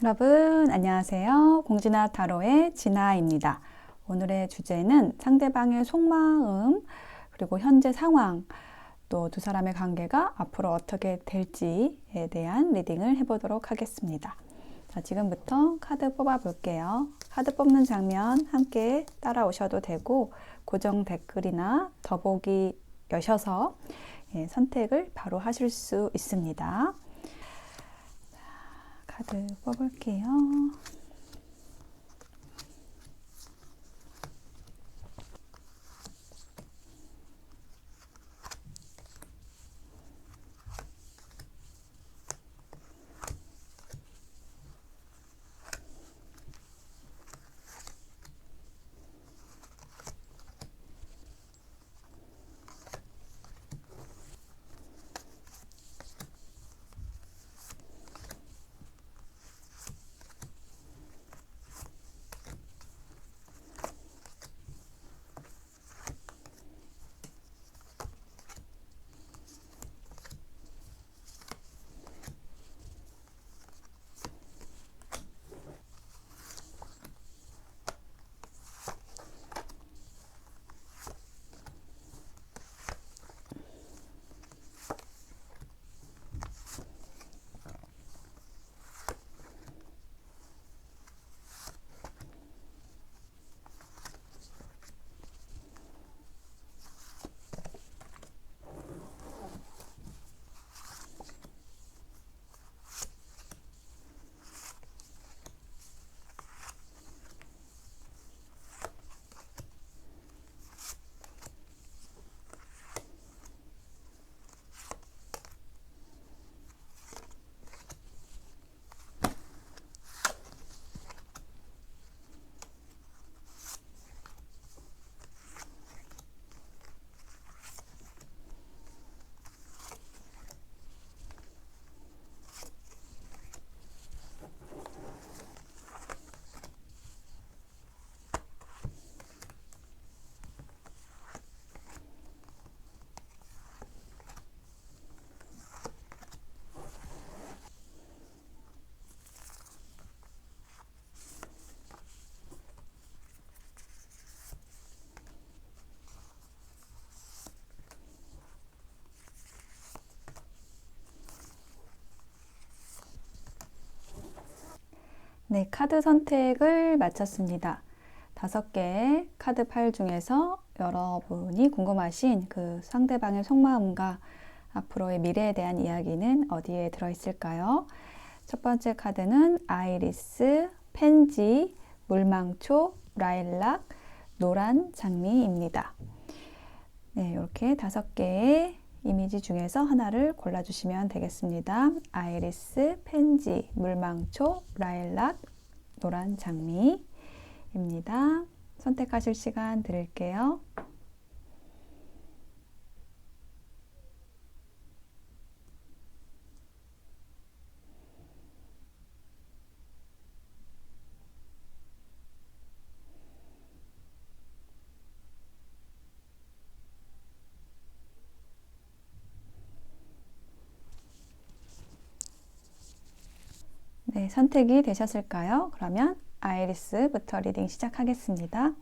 여러분 안녕하세요. 공진아 타로의 진아입니다. 오늘의 주제는 상대방의 속마음 그리고 현재 상황 또 두 사람의 관계가 앞으로 어떻게 될지에 대한 리딩을 해보도록 하겠습니다. 자, 지금부터 카드 뽑아 볼게요. 카드 뽑는 장면 함께 따라오셔도 되고 고정 댓글이나 더보기 여셔서 선택을 바로 하실 수 있습니다. 카드 뽑을게요. 네, 카드 선택을 마쳤습니다. 5개의 카드 파일 중에서 여러분이 궁금하신 그 상대방의 속마음과 앞으로의 미래에 대한 이야기는 어디에 들어있을까요? 첫 번째 카드는 아이리스, 펜지, 물망초, 라일락, 노란 장미입니다. 네, 이렇게 5개의 이미지 중에서 하나를 골라주시면 되겠습니다. 아이리스, 펜지, 물망초, 라일락, 노란 장미입니다. 선택하실 시간 드릴게요. 네, 선택이 되셨을까요? 그러면 아이리스부터 리딩 시작하겠습니다.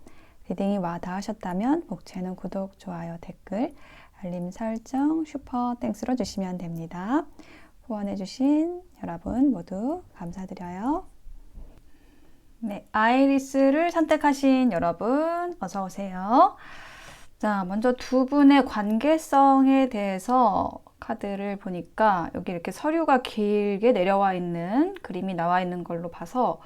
리딩이 와 닿으셨다면 목차는 구독, 좋아요, 댓글, 알림 설정, 슈퍼 땡스로 주시면 됩니다. 후원해주신 여러분 모두 감사드려요. 네, 아이리스를 선택하신 여러분 어서 오세요. 자, 먼저 두 분의 관계성에 대해서 카드를 보니까 여기 이렇게 서류가 길게 내려와 있는 그림이 나와 있는 걸로 봐서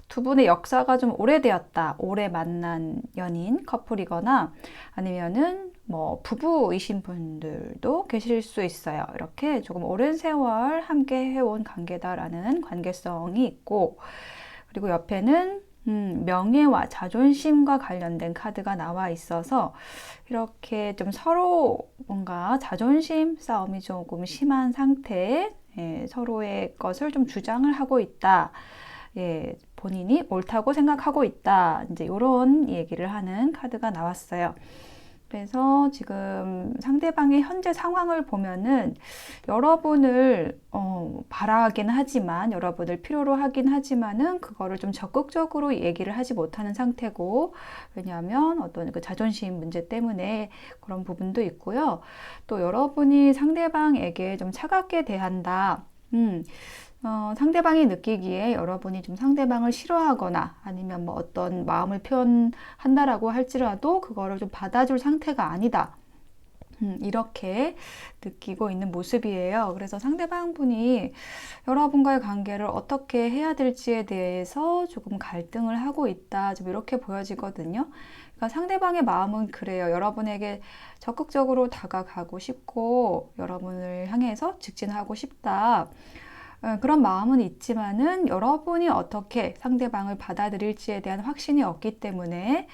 두 분의 역사가 좀 오래되었다. 오래 만난 연인, 커플이거나 아니면은 뭐 부부이신 분들도 계실 수 있어요. 이렇게 조금 오랜 세월 함께 해온 관계다라는 관계성이 있고, 그리고 옆에는 명예와 자존심과 관련된 카드가 나와 있어서 이렇게 좀 서로 뭔가 자존심 싸움이 조금 심한 상태에 서로의 것을 좀 주장을 하고 있다. 본인이 옳다고 생각하고 있다. 이제 이런 얘기를 하는 카드가 나왔어요. 그래서 지금 상대방의 현재 상황을 보면은 여러분을 바라긴 하지만, 여러분을 필요로 하긴 하지만은 그거를 좀 적극적으로 얘기를 하지 못하는 상태고, 왜냐하면 어떤 그 자존심 문제 때문에 그런 부분도 있고요. 또 여러분이 상대방에게 좀 차갑게 대한다. 상대방이 느끼기에 여러분이 좀 상대방을 싫어하거나 아니면 뭐 어떤 마음을 표현한다라고 할지라도 그거를 좀 받아줄 상태가 아니다. 이렇게 느끼고 있는 모습이에요. 그래서 상대방 분이 여러분과의 관계를 어떻게 해야 될지에 대해서 조금 갈등을 하고 있다. 좀 이렇게 보여지거든요. 그러니까 상대방의 마음은 그래요. 여러분에게 적극적으로 다가가고 싶고 여러분을 향해서 직진하고 싶다. 그런 마음은 있지만은 여러분이 어떻게 상대방을 받아들일지에 대한 확신이 없기 때문에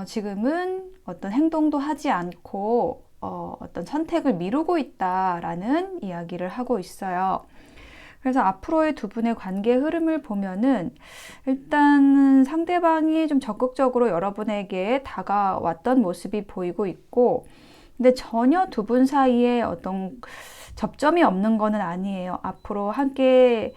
지금은 어떤 행동도 하지 않고 어떤 선택을 미루고 있다라는 이야기를 하고 있어요. 그래서 앞으로의 두 분의 관계 흐름을 보면은 일단 상대방이 좀 적극적으로 여러분에게 다가왔던 모습이 보이고 있고, 근데 전혀 두 분 사이에 어떤 접점이 없는 거는 아니에요. 앞으로 함께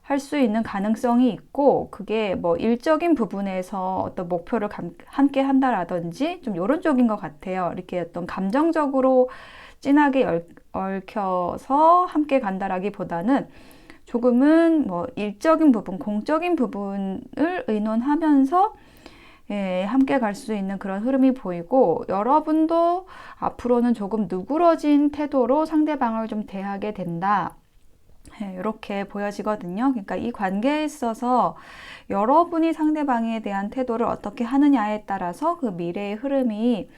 할 수 있는 가능성이 있고, 그게 뭐 일적인 부분에서 어떤 목표를 함께 한다라든지 좀 이런 쪽인 것 같아요. 이렇게 어떤 감정적으로 진하게 얽혀서 함께 간다라기보다는 조금은 뭐 일적인 부분, 공적인 부분을 의논하면서 함께 갈 수 있는 그런 흐름이 보이고, 여러분도 앞으로는 조금 누그러진 태도로 상대방을 좀 대하게 된다. 이렇게 보여지거든요. 그러니까 이 관계에 있어서 여러분이 상대방에 대한 태도를 어떻게 하느냐에 따라서 그 미래의 흐름이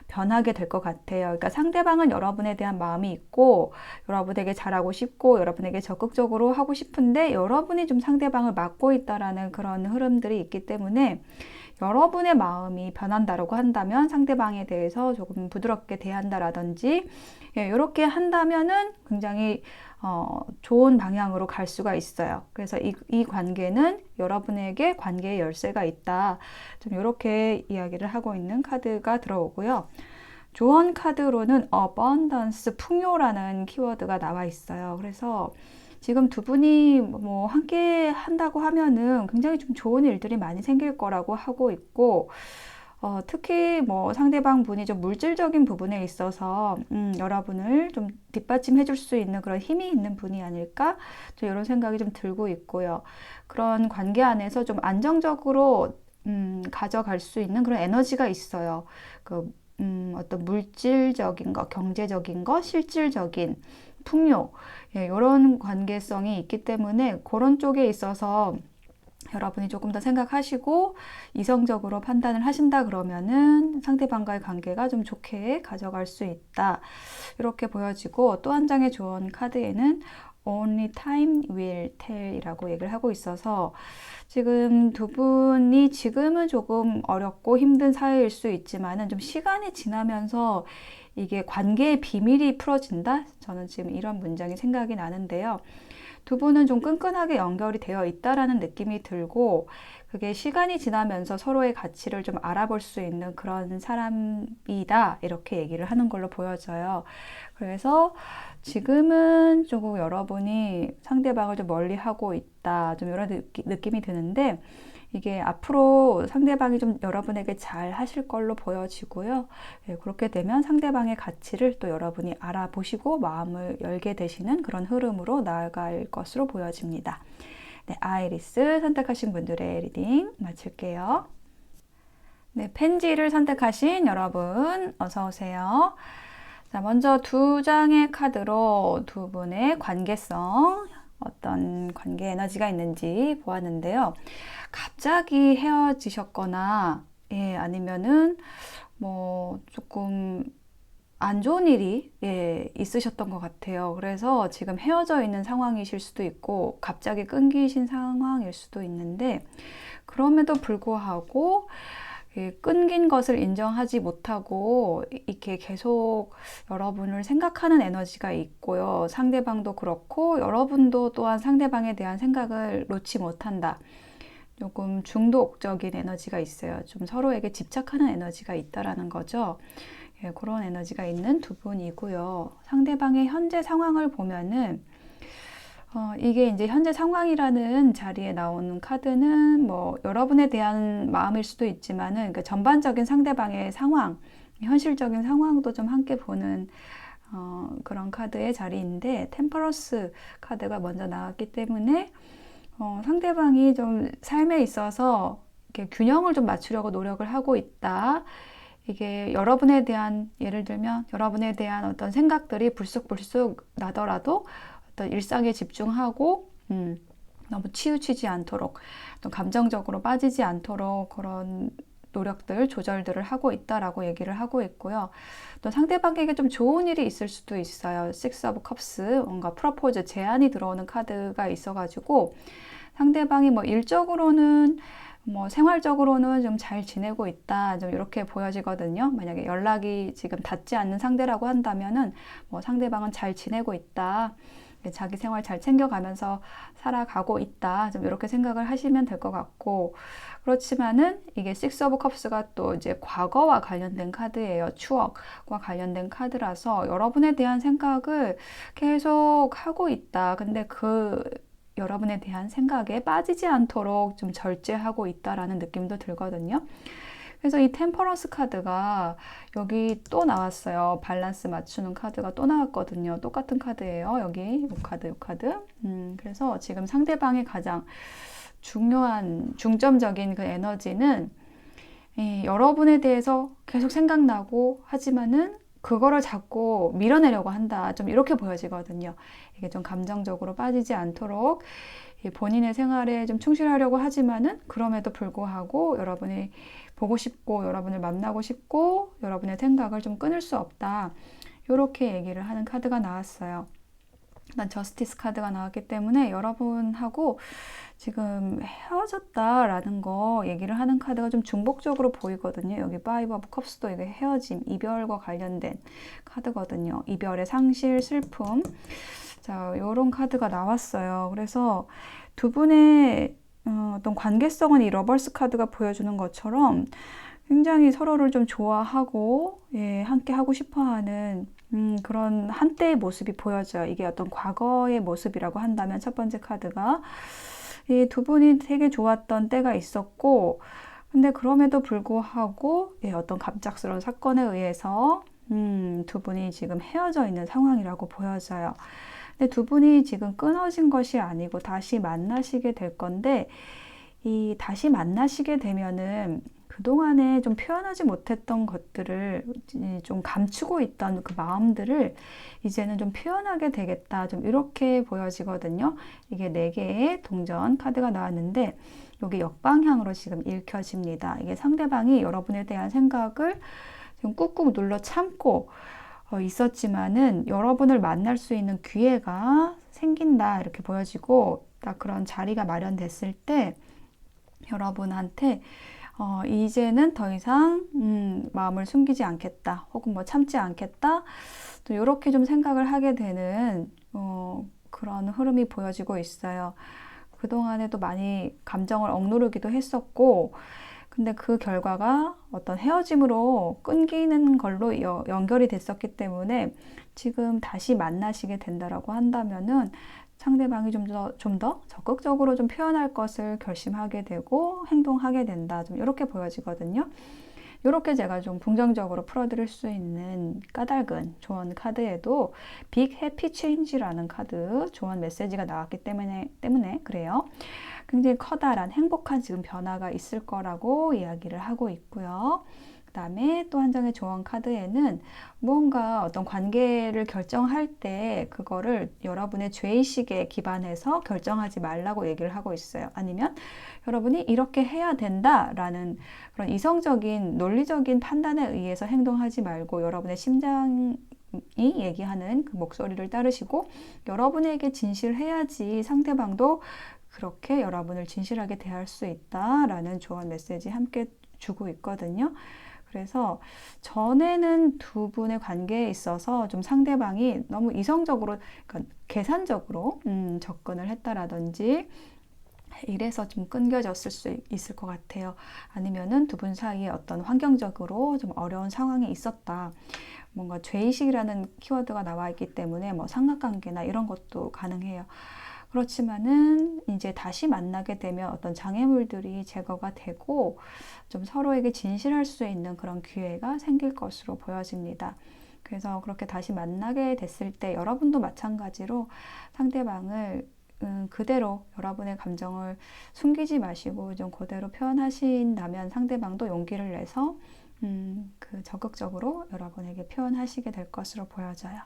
변하게 될 것 같아요. 그러니까 상대방은 여러분에 대한 마음이 있고 여러분에게 잘하고 싶고 여러분에게 적극적으로 하고 싶은데 여러분이 좀 상대방을 막고 있다라는 그런 흐름들이 있기 때문에 여러분의 마음이 변한다라고 한다면 상대방에 대해서 조금 부드럽게 대한다라든지 이렇게 한다면은 굉장히 좋은 방향으로 갈 수가 있어요. 그래서 이 관계는 여러분에게 관계의 열쇠가 있다. 좀 이렇게 이야기를 하고 있는 카드가 들어오고요. 조언 카드로는 abundance, 풍요라는 키워드가 나와 있어요. 그래서 지금 두 분이 뭐 함께 한다고 하면은 굉장히 좀 좋은 일들이 많이 생길 거라고 하고 있고, 특히 뭐 상대방 분이 좀 물질적인 부분에 있어서 여러분을 좀 뒷받침해 줄 수 있는 그런 힘이 있는 분이 아닐까? 좀 이런 생각이 좀 들고 있고요. 그런 관계 안에서 좀 안정적으로 가져갈 수 있는 그런 에너지가 있어요. 어떤 물질적인 거, 경제적인 거, 실질적인 풍요, 이런 관계성이 있기 때문에 그런 쪽에 있어서 여러분이 조금 더 생각하시고 이성적으로 판단을 하신다 그러면은 상대방과의 관계가 좀 좋게 가져갈 수 있다. 이렇게 보여지고, 또 한 장의 조언 카드에는 Only time will tell 이라고 얘기를 하고 있어서 지금 두 분이 지금은 조금 어렵고 힘든 사이일 수 있지만은 좀 시간이 지나면서 이게 관계의 비밀이 풀어진다? 저는 지금 이런 문장이 생각이 나는데요. 두 분은 좀 끈끈하게 연결이 되어 있다라는 느낌이 들고, 그게 시간이 지나면서 서로의 가치를 좀 알아볼 수 있는 그런 사람이다. 이렇게 얘기를 하는 걸로 보여져요. 그래서 지금은 조금 여러분이 상대방을 좀 멀리 하고 있다. 좀 이런 느낌이 드는데, 이게 앞으로 상대방이 좀 여러분에게 잘 하실 걸로 보여지고요. 그렇게 되면 상대방의 가치를 또 여러분이 알아보시고 마음을 열게 되시는 그런 흐름으로 나아갈 것으로 보여집니다. 네, 아이리스 선택하신 분들의 리딩 마칠게요. 네, 펜지를 선택하신 여러분 어서 오세요. 자, 먼저 두 장의 카드로 두 분의 관계성, 어떤 관계 에너지가 있는지 보았는데요. 갑자기 헤어지셨거나, 아니면은 뭐 조금 안 좋은 일이 있으셨던 것 같아요. 그래서 지금 헤어져 있는 상황이실 수도 있고, 갑자기 끊기신 상황일 수도 있는데, 그럼에도 불구하고 끊긴 것을 인정하지 못하고 이렇게 계속 여러분을 생각하는 에너지가 있고요. 상대방도 그렇고 여러분도 또한 상대방에 대한 생각을 놓지 못한다. 조금 중독적인 에너지가 있어요. 좀 서로에게 집착하는 에너지가 있다라는 거죠. 예, 그런 에너지가 있는 두 분이고요. 상대방의 현재 상황을 보면은 이게 이제 현재 상황이라는 자리에 나오는 카드는 뭐 여러분에 대한 마음일 수도 있지만은 그러니까 전반적인 상대방의 상황, 현실적인 상황도 좀 함께 보는 그런 카드의 자리인데 템퍼런스 카드가 먼저 나왔기 때문에 상대방이 좀 삶에 있어서 이렇게 균형을 좀 맞추려고 노력을 하고 있다. 이게 여러분에 대한 예를 들면 여러분에 대한 어떤 생각들이 불쑥불쑥 나더라도 어떤 일상에 집중하고 너무 치우치지 않도록 또 감정적으로 빠지지 않도록 그런 노력들, 조절들을 하고 있다라고 얘기를 하고 있고요. 또 상대방에게 좀 좋은 일이 있을 수도 있어요. Six of Cups, 뭔가 프로포즈, 제안이 들어오는 카드가 있어가지고 상대방이 뭐 일적으로는 뭐 생활적으로는 좀 잘 지내고 있다, 좀 이렇게 보여지거든요. 만약에 연락이 지금 닿지 않는 상대라고 한다면은 뭐 상대방은 잘 지내고 있다, 자기 생활 잘 챙겨가면서 살아가고 있다, 좀 이렇게 생각을 하시면 될 것 같고, 그렇지만은 이게 Six of Cups가 또 이제 과거와 관련된 카드예요. 추억과 관련된 카드라서 여러분에 대한 생각을 계속 하고 있다. 근데 그 여러분에 대한 생각에 빠지지 않도록 좀 절제하고 있다라는 느낌도 들거든요. 그래서 이 템퍼런스 카드가 여기 또 나왔어요. 밸런스 맞추는 카드가 또 나왔거든요. 똑같은 카드예요. 여기 이 카드, 이 카드. 그래서 지금 상대방의 가장 중요한 중점적인 그 에너지는 여러분에 대해서 계속 생각나고 하지만은 그거를 자꾸 밀어내려고 한다. 좀 이렇게 보여지거든요. 이게 좀 감정적으로 빠지지 않도록 본인의 생활에 좀 충실하려고 하지만은 그럼에도 불구하고 여러분이 보고 싶고 여러분을 만나고 싶고 여러분의 생각을 좀 끊을 수 없다. 이렇게 얘기를 하는 카드가 나왔어요. 난 저스티스 카드가 나왔기 때문에 여러분하고 지금 헤어졌다라는 거 얘기를 하는 카드가 좀 중복적으로 보이거든요. 여기 파이브 오브 컵스도 이게 헤어짐, 이별과 관련된 카드거든요. 이별의 상실, 슬픔. 자, 이런 카드가 나왔어요. 그래서 두 분의 어떤 관계성은 이 러버스 카드가 보여주는 것처럼 굉장히 서로를 좀 좋아하고 함께 하고 싶어하는 그런 한때의 모습이 보여져요. 이게 어떤 과거의 모습이라고 한다면 첫 번째 카드가 이 두 분이 되게 좋았던 때가 있었고, 근데 그럼에도 불구하고 어떤 갑작스러운 사건에 의해서 두 분이 지금 헤어져 있는 상황이라고 보여져요. 근데 두 분이 지금 끊어진 것이 아니고 다시 만나시게 될 건데, 이 다시 만나시게 되면은 그동안에 좀 표현하지 못했던 것들을 좀 감추고 있던 그 마음들을 이제는 좀 표현하게 되겠다. 좀 이렇게 보여지거든요. 이게 4개의 동전 카드가 나왔는데 여기 역방향으로 지금 읽혀집니다. 이게 상대방이 여러분에 대한 생각을 지금 꾹꾹 눌러 참고 있었지만은 여러분을 만날 수 있는 기회가 생긴다. 이렇게 보여지고 딱 그런 자리가 마련됐을 때 여러분한테 이제는 더 이상 마음을 숨기지 않겠다, 혹은 뭐 참지 않겠다, 또 이렇게 좀 생각을 하게 되는 그런 흐름이 보여지고 있어요. 그동안에도 많이 감정을 억누르기도 했었고, 근데 그 결과가 어떤 헤어짐으로 끊기는 걸로 연결이 됐었기 때문에 지금 다시 만나시게 된다라고 한다면은 상대방이 좀 더 적극적으로 좀 표현할 것을 결심하게 되고 행동하게 된다. 좀 이렇게 보여지거든요. 이렇게 제가 좀 긍정적으로 풀어드릴 수 있는 까닭은 조언 카드에도 빅 해피 체인지라는 카드 조언 메시지가 나왔기 때문에 그래요. 굉장히 커다란 행복한 지금 변화가 있을 거라고 이야기를 하고 있고요. 그 다음에 또 한 장의 조언 카드에는 무언가 어떤 관계를 결정할 때 그거를 여러분의 죄의식에 기반해서 결정하지 말라고 얘기를 하고 있어요. 아니면 여러분이 이렇게 해야 된다라는 그런 이성적인 논리적인 판단에 의해서 행동하지 말고 여러분의 심장이 얘기하는 그 목소리를 따르시고 여러분에게 진실해야지 상대방도 그렇게 여러분을 진실하게 대할 수 있다라는 조언 메시지 함께 주고 있거든요. 그래서 전에는 두 분의 관계에 있어서 좀 상대방이 너무 이성적으로, 그러니까 계산적으로 접근을 했다라든지 일에서 좀 끊겨졌을 수 있을 것 같아요. 아니면은 두 분 사이에 어떤 환경적으로 좀 어려운 상황이 있었다. 뭔가 죄의식이라는 키워드가 나와 있기 때문에 뭐 삼각관계나 이런 것도 가능해요. 그렇지만은 이제 다시 만나게 되면 어떤 장애물들이 제거가 되고 좀 서로에게 진실할 수 있는 그런 기회가 생길 것으로 보여집니다. 그래서 그렇게 다시 만나게 됐을 때 여러분도 마찬가지로 상대방을 그대로 여러분의 감정을 숨기지 마시고 좀 그대로 표현하신다면 상대방도 용기를 내서 적극적으로 여러분에게 표현하시게 될 것으로 보여져요.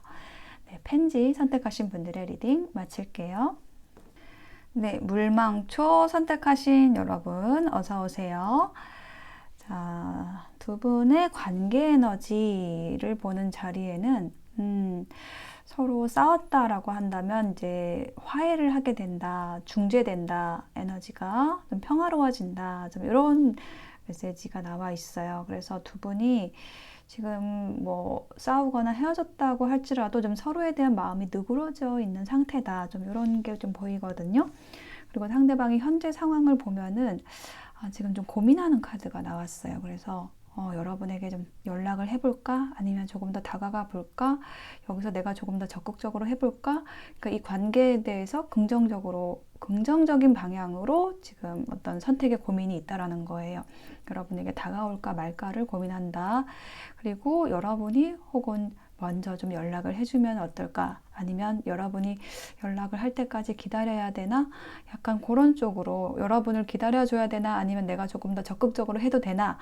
네, 펜지 선택하신 분들의 리딩 마칠게요. 네, 물망초 선택하신 여러분 어서 오세요. 자, 두 분의 관계 에너지를 보는 자리에는 서로 싸웠다라고 한다면 이제 화해를 하게 된다, 중재된다, 에너지가 좀 평화로워진다, 좀 이런 메시지가 나와 있어요. 그래서 두 분이 지금 뭐 싸우거나 헤어졌다고 할지라도 좀 서로에 대한 마음이 느그러져 있는 상태다. 좀 이런 게 좀 보이거든요. 그리고 상대방이 현재 상황을 보면은 지금 좀 고민하는 카드가 나왔어요. 그래서 여러분에게 좀 연락을 해볼까? 아니면 조금 더 다가가 볼까? 여기서 내가 조금 더 적극적으로 해볼까? 그러니까 이 관계에 대해서 긍정적인 방향으로 지금 어떤 선택의 고민이 있다라는 거예요. 여러분에게 다가올까 말까를 고민한다. 그리고 여러분이 혹은 먼저 좀 연락을 해주면 어떨까? 아니면 여러분이 연락을 할 때까지 기다려야 되나? 약간 그런 쪽으로 여러분을 기다려줘야 되나? 아니면 내가 조금 더 적극적으로 해도 되나?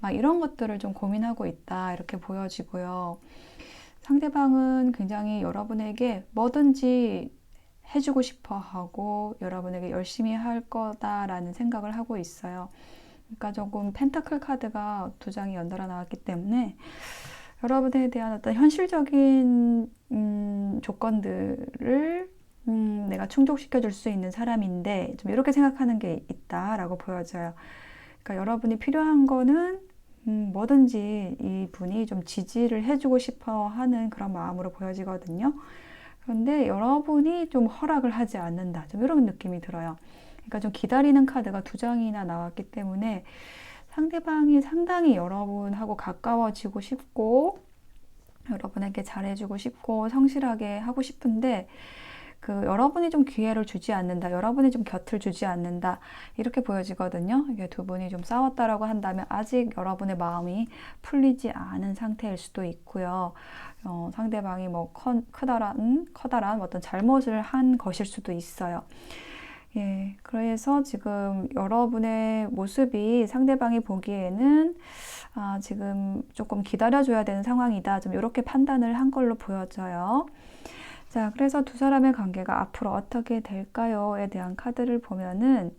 막 이런 것들을 좀 고민하고 있다. 이렇게 보여지고요. 상대방은 굉장히 여러분에게 뭐든지 해주고 싶어 하고 여러분에게 열심히 할 거다라는 생각을 하고 있어요. 그러니까 조금 펜타클 카드가 두 장이 연달아 나왔기 때문에 여러분에 대한 어떤 현실적인 조건들을 내가 충족시켜 줄 수 있는 사람인데 좀 이렇게 생각하는 게 있다라고 보여져요. 그러니까 여러분이 필요한 거는 뭐든지 이 분이 좀 지지를 해주고 싶어 하는 그런 마음으로 보여지거든요. 그런데 여러분이 좀 허락을 하지 않는다. 좀 이런 느낌이 들어요. 그러니까 좀 기다리는 카드가 두 장이나 나왔기 때문에 상대방이 상당히 여러분하고 가까워지고 싶고 여러분에게 잘해주고 싶고 성실하게 하고 싶은데 여러분이 좀 기회를 주지 않는다. 여러분이 좀 곁을 주지 않는다. 이렇게 보여지거든요. 이게 두 분이 좀 싸웠다라고 한다면 아직 여러분의 마음이 풀리지 않은 상태일 수도 있고요. 상대방이 뭐 커다란 어떤 잘못을 한 것일 수도 있어요. 예, 그래서 지금 여러분의 모습이 상대방이 보기에는 지금 조금 기다려줘야 되는 상황이다. 좀 이렇게 판단을 한 걸로 보여져요. 자, 그래서 두 사람의 관계가 앞으로 어떻게 될까요?에 대한 카드를 보면은,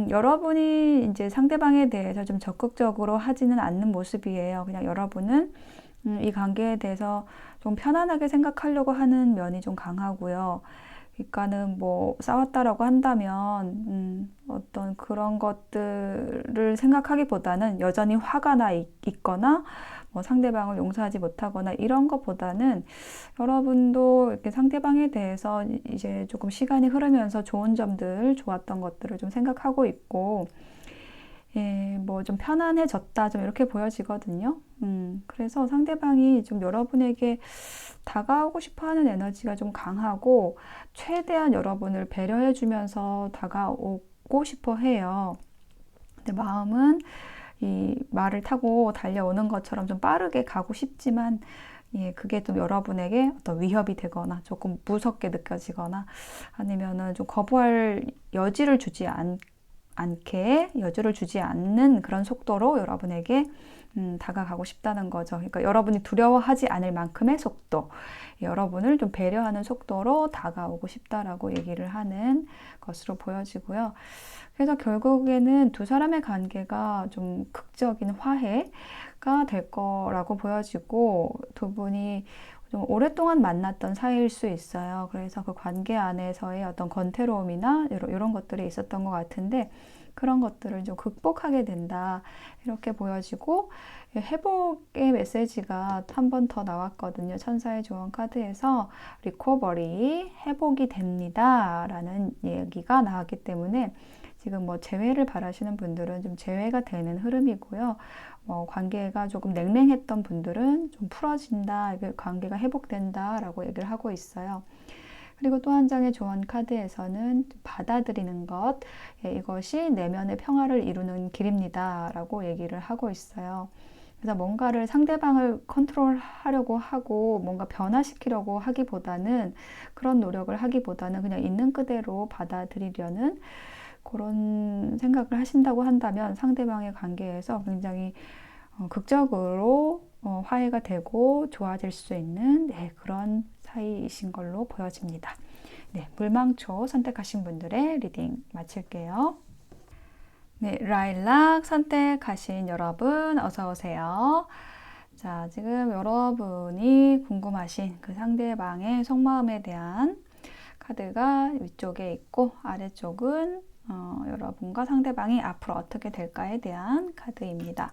여러분이 이제 상대방에 대해서 좀 적극적으로 하지는 않는 모습이에요. 그냥 여러분은 이 관계에 대해서 좀 편안하게 생각하려고 하는 면이 좀 강하고요. 그러니까는 뭐 싸웠다라고 한다면 어떤 그런 것들을 생각하기보다는 여전히 화가 나 있거나 뭐 상대방을 용서하지 못하거나 이런 것보다는 여러분도 이렇게 상대방에 대해서 이제 조금 시간이 흐르면서 좋은 점들, 좋았던 것들을 좀 생각하고 있고 예, 뭐 좀 편안해졌다 좀 이렇게 보여지거든요. 그래서 상대방이 좀 여러분에게 다가오고 싶어 하는 에너지가 좀 강하고 최대한 여러분을 배려해 주면서 다가오고 싶어 해요. 근데 마음은 이 말을 타고 달려오는 것처럼 좀 빠르게 가고 싶지만 예, 그게 좀 여러분에게 어떤 위협이 되거나 조금 무섭게 느껴지거나 아니면은 좀 거부할 여지를 주지 않는 그런 속도로 여러분에게 다가가고 싶다는 거죠. 그러니까 여러분이 두려워하지 않을 만큼의 속도, 여러분을 좀 배려하는 속도로 다가오고 싶다라고 얘기를 하는 것으로 보여지고요. 그래서 결국에는 두 사람의 관계가 좀 극적인 화해가 될 거라고 보여지고 두 분이 좀 오랫동안 만났던 사이일 수 있어요. 그래서 그 관계 안에서의 어떤 권태로움이나 이런 것들이 있었던 것 같은데 그런 것들을 좀 극복하게 된다. 이렇게 보여지고 회복의 메시지가 한 번 더 나왔거든요. 천사의 조언 카드에서 리코버리, 회복이 됩니다. 라는 얘기가 나왔기 때문에 지금 뭐 재회를 바라시는 분들은 좀 재회가 되는 흐름이고요. 관계가 조금 냉랭했던 분들은 좀 풀어진다, 관계가 회복된다 라고 얘기를 하고 있어요. 그리고 또 한 장의 조언 카드에서는 받아들이는 것, 이것이 내면의 평화를 이루는 길입니다 라고 얘기를 하고 있어요. 그래서 뭔가를 상대방을 컨트롤하려고 하고 뭔가 변화시키려고 하기보다는, 그런 노력을 하기보다는 그냥 있는 그대로 받아들이려는 그런 생각을 하신다고 한다면 상대방의 관계에서 굉장히 극적으로 화해가 되고 좋아질 수 있는 그런 사이이신 걸로 보여집니다. 네, 물망초 선택하신 분들의 리딩 마칠게요. 네, 라일락 선택하신 여러분 어서 오세요. 자, 지금 여러분이 궁금하신 그 상대방의 속마음에 대한 카드가 위쪽에 있고, 아래쪽은 여러분과 상대방이 앞으로 어떻게 될까에 대한 카드입니다.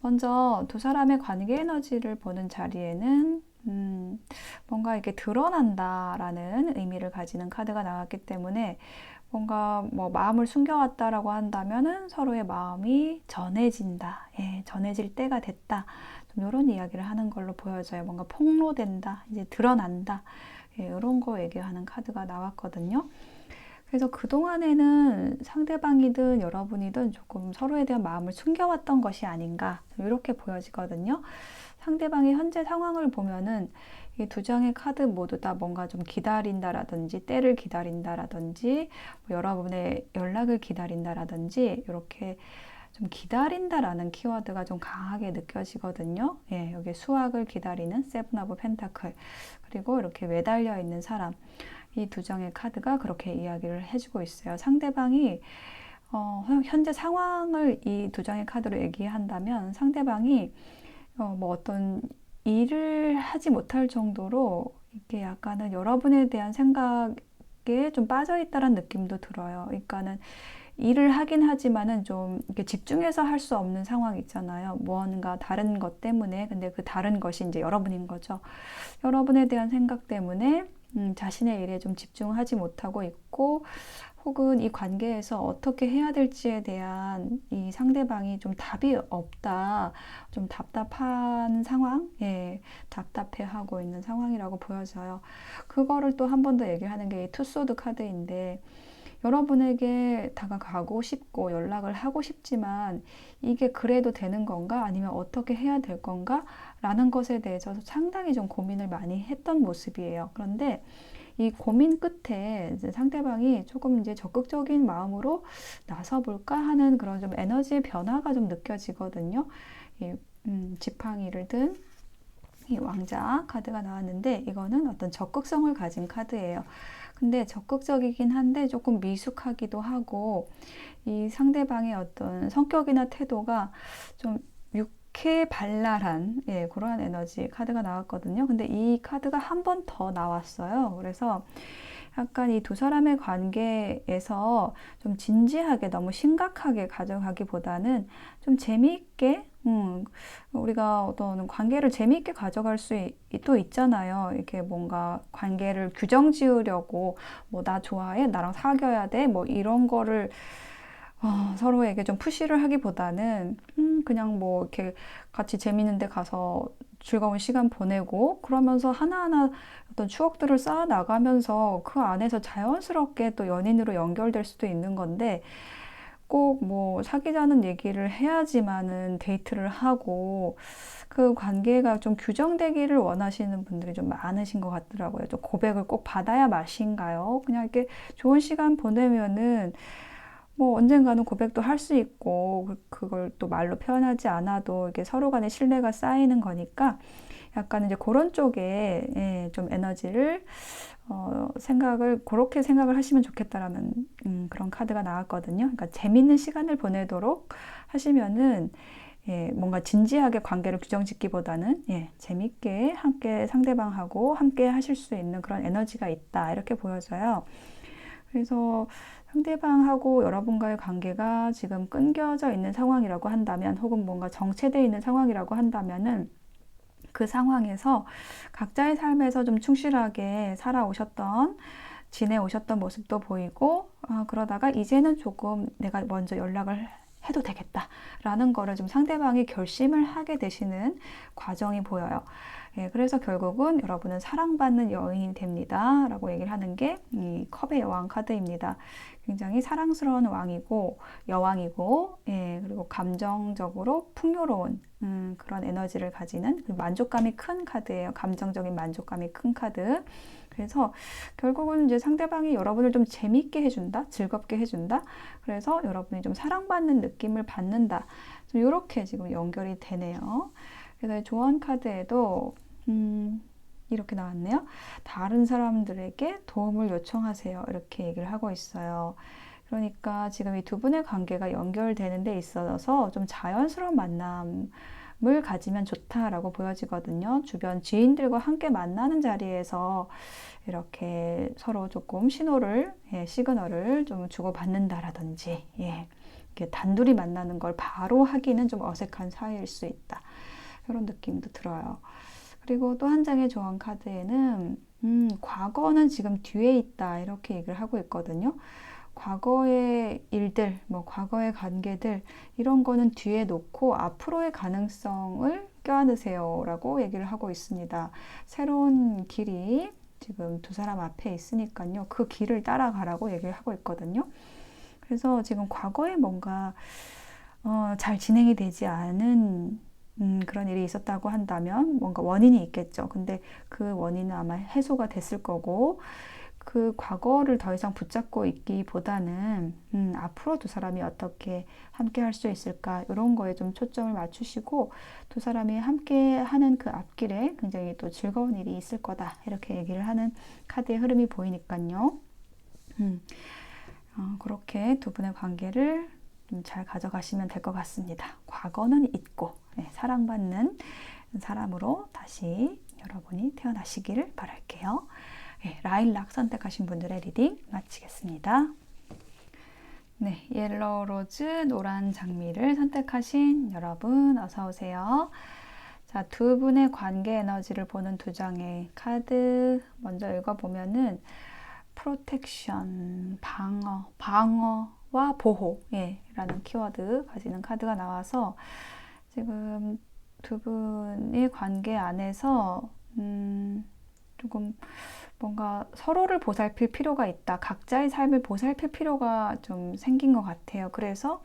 먼저 두 사람의 관계 에너지를 보는 자리에는 뭔가 이렇게 드러난다라는 의미를 가지는 카드가 나왔기 때문에, 뭔가 뭐 마음을 숨겨왔다라고 한다면은 서로의 마음이 전해진다, 전해질 때가 됐다, 좀 이런 이야기를 하는 걸로 보여져요. 뭔가 폭로된다, 이제 드러난다, 이런 거 얘기하는 카드가 나왔거든요. 그래서 그동안에는 상대방이든 여러분이든 조금 서로에 대한 마음을 숨겨왔던 것이 아닌가, 이렇게 보여지거든요. 상대방의 현재 상황을 보면은 이 두 장의 카드 모두 다 뭔가 좀 기다린다라든지, 때를 기다린다라든지, 뭐 여러분의 연락을 기다린다라든지, 이렇게 좀 기다린다라는 키워드가 좀 강하게 느껴지거든요. 여기 수확을 기다리는 세븐 오브 펜타클, 그리고 이렇게 매달려 있는 사람, 이 두 장의 카드가 그렇게 이야기를 해주고 있어요. 상대방이 현재 상황을 이 두 장의 카드로 얘기한다면, 상대방이 뭐 어떤 일을 하지 못할 정도로 이게 약간은 여러분에 대한 생각에 좀 빠져 있다는 느낌도 들어요. 그러니까는 일을 하긴 하지만은 좀 이렇게 집중해서 할 수 없는 상황 있잖아요. 무언가 다른 것 때문에. 근데 그 다른 것이 이제 여러분인 거죠. 여러분에 대한 생각 때문에 자신의 일에 좀 집중하지 못하고 있고, 혹은 이 관계에서 어떻게 해야 될지에 대한 이 상대방이 좀 답이 없다, 좀 답답한 상황, 답답해하고 있는 상황이라고 보여져요. 그거를 또 한 번 더 얘기하는 게 이 투소드 카드인데, 여러분에게 다가가고 싶고 연락을 하고 싶지만 이게 그래도 되는 건가, 아니면 어떻게 해야 될 건가 라는 것에 대해서 상당히 좀 고민을 많이 했던 모습이에요. 그런데 이 고민 끝에 이제 상대방이 조금 이제 적극적인 마음으로 나서볼까 하는 그런 좀 에너지의 변화가 좀 느껴지거든요. 지팡이를 든 이 왕자 카드가 나왔는데, 이거는 어떤 적극성을 가진 카드예요. 근데 적극적이긴 한데 조금 미숙하기도 하고, 이 상대방의 어떤 성격이나 태도가 좀 유쾌발랄한 그러한 에너지 카드가 나왔거든요. 근데 이 카드가 한 번 더 나왔어요. 그래서 약간 이 두 사람의 관계에서 좀 진지하게, 너무 심각하게 가져가기보다는 좀 재미있게, 우리가 어떤 관계를 재미있게 가져갈 수 또 있잖아요. 이렇게 뭔가 관계를 규정 지으려고, 뭐 나 좋아해, 나랑 사귀어야 돼, 뭐 이런 거를 서로에게 좀 푸시를 하기보다는 그냥 뭐 이렇게 같이 재밌는 데 가서 즐거운 시간 보내고, 그러면서 하나하나 어떤 추억들을 쌓아 나가면서 그 안에서 자연스럽게 또 연인으로 연결될 수도 있는 건데, 꼭 뭐 사귀자는 얘기를 해야지만은 데이트를 하고, 그 관계가 좀 규정되기를 원하시는 분들이 좀 많으신 것 같더라고요. 좀 고백을 꼭 받아야 맛인가요? 그냥 이렇게 좋은 시간 보내면은 뭐 언젠가는 고백도 할 수 있고, 그걸 또 말로 표현하지 않아도 이게 서로 간의 신뢰가 쌓이는 거니까, 약간 이제 그런 쪽에 좀 에너지를 그렇게 생각을 하시면 좋겠다라는 그런 카드가 나왔거든요. 그러니까 재밌는 시간을 보내도록 하시면은, 뭔가 진지하게 관계를 규정짓기보다는 재밌게 함께 상대방하고 함께 하실 수 있는 그런 에너지가 있다, 이렇게 보여져요. 그래서 상대방하고 여러분과의 관계가 지금 끊겨져 있는 상황이라고 한다면, 혹은 뭔가 정체되어 있는 상황이라고 한다면은, 그 상황에서 각자의 삶에서 좀 충실하게 살아오셨던, 지내오셨던 모습도 보이고, 그러다가 이제는 조금 내가 먼저 연락을 해도 되겠다라는 거를 좀 상대방이 결심을 하게 되시는 과정이 보여요. 예, 그래서 결국은 여러분은 사랑받는 여인이 됩니다 라고 얘기를 하는 게 이 컵의 여왕 카드입니다. 굉장히 사랑스러운 왕이고 여왕이고, 예, 그리고 감정적으로 풍요로운 그런 에너지를 가지는, 만족감이 큰 카드예요. 감정적인 만족감이 큰 카드. 그래서 결국은 이제 상대방이 여러분을 좀 재미있게 해준다, 즐겁게 해준다. 그래서 여러분이 좀 사랑받는 느낌을 받는다. 좀 이렇게 지금 연결이 되네요. 그래서 조언 카드에도 이렇게 나왔네요. 다른 사람들에게 도움을 요청하세요. 이렇게 얘기를 하고 있어요. 그러니까 지금 이 두 분의 관계가 연결되는 데 있어서 좀 자연스러운 만남을 가지면 좋다라고 보여지거든요. 주변 지인들과 함께 만나는 자리에서 이렇게 서로 조금 신호를, 예, 시그널을 좀 주고받는다라든지, 예, 이렇게 단둘이 만나는 걸 바로 하기는 좀 어색한 사이일 수 있다. 이런 느낌도 들어요. 그리고 또 한 장의 조언 카드에는 과거는 지금 뒤에 있다 이렇게 얘기를 하고 있거든요. 과거의 일들, 뭐 과거의 관계들, 이런 거는 뒤에 놓고 앞으로의 가능성을 껴안으세요 라고 얘기를 하고 있습니다. 새로운 길이 지금 두 사람 앞에 있으니까요. 그 길을 따라가라고 얘기를 하고 있거든요. 그래서 지금 과거에 뭔가 잘 진행이 되지 않은 그런 일이 있었다고 한다면 뭔가 원인이 있겠죠. 근데 그 원인은 아마 해소가 됐을 거고, 그 과거를 더 이상 붙잡고 있기보다는 앞으로 두 사람이 어떻게 함께 할 수 있을까, 이런 거에 좀 초점을 맞추시고, 두 사람이 함께 하는 그 앞길에 굉장히 또 즐거운 일이 있을 거다 이렇게 얘기를 하는 카드의 흐름이 보이니까요. 그렇게 두 분의 관계를 좀 잘 가져가시면 될 것 같습니다. 과거는 잊고, 네, 사랑받는 사람으로 다시 여러분이 태어나시기를 바랄게요. 네, 라일락 선택하신 분들의 리딩 마치겠습니다. 네, 옐로우 로즈, 노란 장미를 선택하신 여러분 어서 오세요. 자, 두 분의 관계 에너지를 보는 두 장의 카드 먼저 읽어보면은 프로텍션, 방어와 보호, 예, 라는 키워드 가지는 카드가 나와서 지금 두 분의 관계 안에서 조금 뭔가 서로를 보살필 필요가 있다. 각자의 삶을 보살필 필요가 좀 생긴 것 같아요. 그래서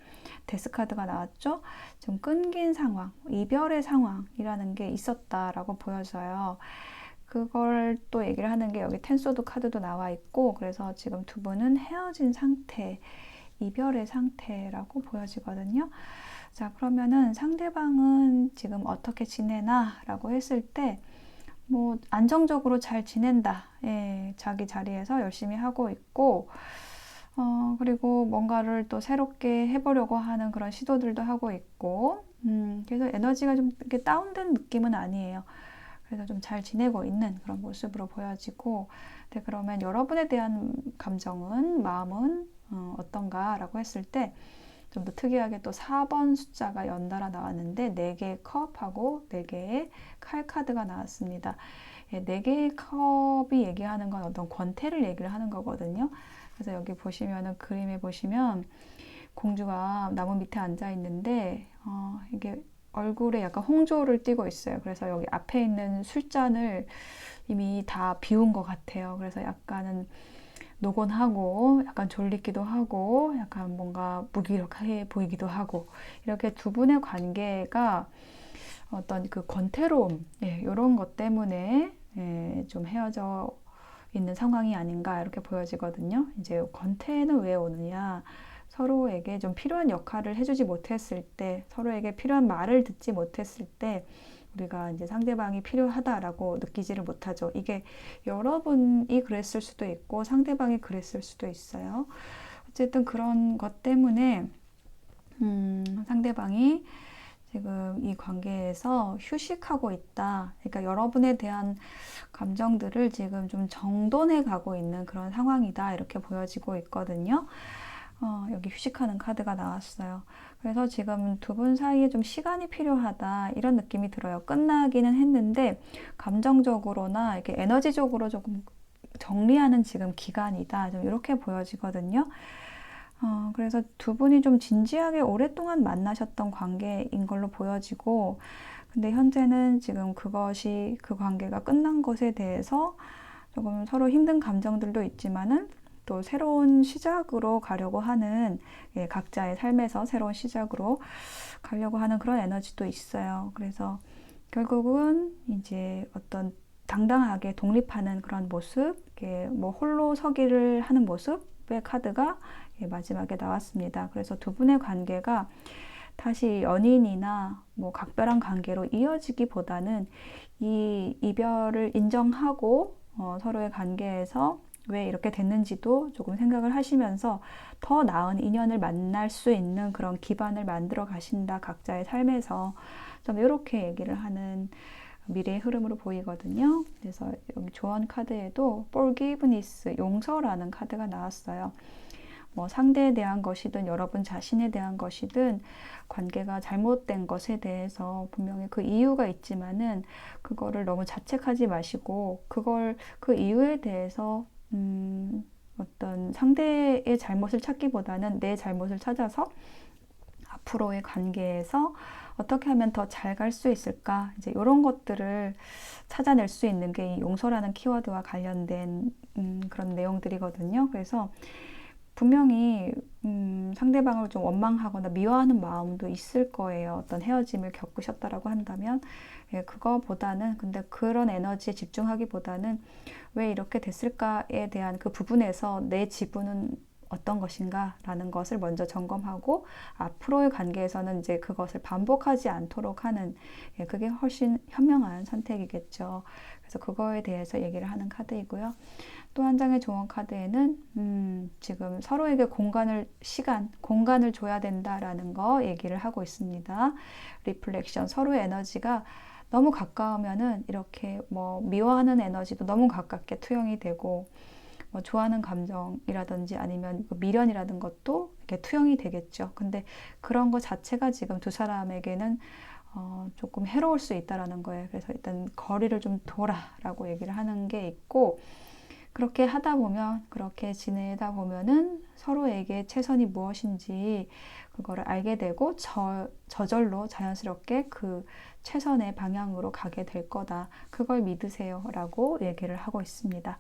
데스 카드가 나왔죠. 좀 끊긴 상황, 이별의 상황이라는 게 있었다라고 보여져요. 그걸 또 얘기를 하는 게 여기 텐소드 카드도 나와 있고, 그래서 지금 두 분은 헤어진 상태, 이별의 상태라고 보여지거든요. 자, 그러면은 상대방은 지금 어떻게 지내나 라고 했을 때, 뭐 안정적으로 잘 지낸다. 예, 자기 자리에서 열심히 하고 있고, 그리고 뭔가를 또 새롭게 해보려고 하는 그런 시도들도 하고 있고, 그래서 에너지가 좀 이렇게 다운된 느낌은 아니에요. 그래서 좀 잘 지내고 있는 그런 모습으로 보여지고, 네, 그러면 여러분에 대한 감정은, 마음은 어떤가 라고 했을 때, 좀 더 특이하게 또 4번 숫자가 연달아 나왔는데 4개의 컵하고 4개의 칼 카드가 나왔습니다. 4개의 컵이 얘기하는 건 어떤 권태를 얘기를 하는 거거든요. 그래서 여기 보시면은, 그림에 보시면 공주가 나무 밑에 앉아 있는데 이게 얼굴에 약간 홍조를 띠고 있어요. 그래서 여기 앞에 있는 술잔을 이미 다 비운 것 같아요. 그래서 약간은 노곤하고 약간 졸리기도 하고 약간 뭔가 무기력해 보이기도 하고, 이렇게 두 분의 관계가 어떤 그 권태로움, 예, 이런 것 때문에 좀 헤어져 있는 상황이 아닌가 이렇게 보여지거든요. 이제 권태는 왜 오느냐, 서로에게 좀 필요한 역할을 해주지 못했을 때, 서로에게 필요한 말을 듣지 못했을 때 우리가 이제 상대방이 필요하다라고 느끼지를 못하죠. 이게 여러분이 그랬을 수도 있고 상대방이 그랬을 수도 있어요. 어쨌든 그런 것 때문에 상대방이 지금 이 관계에서 휴식하고 있다. 그러니까 여러분에 대한 감정들을 지금 좀 정돈해 가고 있는 그런 상황이다. 이렇게 보여지고 있거든요. 여기 휴식하는 카드가 나왔어요. 그래서 지금 두 분 사이에 좀 시간이 필요하다. 이런 느낌이 들어요. 끝나기는 했는데 감정적으로나 이렇게 에너지적으로 조금 정리하는 지금 기간이다. 좀 이렇게 보여지거든요. 그래서 두 분이 좀 진지하게 오랫동안 만나셨던 관계인 걸로 보여지고, 근데 현재는 지금 그것이, 그 관계가 끝난 것에 대해서 조금 서로 힘든 감정들도 있지만은 또 새로운 시작으로 가려고 하는, 각자의 삶에서 새로운 시작으로 가려고 하는 그런 에너지도 있어요. 그래서 결국은 이제 어떤 당당하게 독립하는 그런 모습, 뭐 홀로 서기를 하는 모습의 카드가 마지막에 나왔습니다. 그래서 두 분의 관계가 다시 연인이나 뭐 각별한 관계로 이어지기보다는 이 이별을 인정하고 서로의 관계에서 왜 이렇게 됐는지도 조금 생각을 하시면서 더 나은 인연을 만날 수 있는 그런 기반을 만들어 가신다. 각자의 삶에서 좀 이렇게 얘기를 하는 미래의 흐름으로 보이거든요. 그래서 여기 조언 카드에도 forgiveness, 용서라는 카드가 나왔어요. 뭐 상대에 대한 것이든 여러분 자신에 대한 것이든 관계가 잘못된 것에 대해서 분명히 그 이유가 있지만은 그거를 너무 자책하지 마시고 그 이유에 대해서 어떤 상대의 잘못을 찾기보다는 내 잘못을 찾아서 앞으로의 관계에서 어떻게 하면 더 잘 갈 수 있을까? 이제 이런 것들을 찾아낼 수 있는 게 이 용서라는 키워드와 관련된 그런 내용들이거든요. 그래서 분명히 상대방을 좀 원망하거나 미워하는 마음도 있을 거예요. 어떤 헤어짐을 겪으셨다라고 한다면 그거보다는 근데 그런 에너지에 집중하기보다는 왜 이렇게 됐을까에 대한 그 부분에서 내 지분은 어떤 것인가 라는 것을 먼저 점검하고 앞으로의 관계에서는 이제 그것을 반복하지 않도록 하는 그게 훨씬 현명한 선택이겠죠. 그래서 그거에 대해서 얘기를 하는 카드이고요. 또 한 장의 조언 카드에는 지금 서로에게 공간을 줘야 된다라는 거 얘기를 하고 있습니다. 리플렉션, 서로의 에너지가 너무 가까우면은 이렇게 뭐 미워하는 에너지도 너무 가깝게 투영이 되고 뭐 좋아하는 감정이라든지 아니면 미련이라는 것도 이렇게 투영이 되겠죠. 근데 그런 것 자체가 지금 두 사람에게는 조금 해로울 수 있다라는 거예요. 그래서 일단 거리를 좀 둬라라고 얘기를 하는 게 있고 그렇게 하다 보면 그렇게 지내다 보면은 서로에게 최선이 무엇인지 그거를 알게 되고 저절로 자연스럽게 그 최선의 방향으로 가게 될 거다. 그걸 믿으세요. 라고 얘기를 하고 있습니다.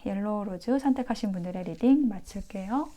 옐로우 로즈 선택하신 분들의 리딩 마칠게요.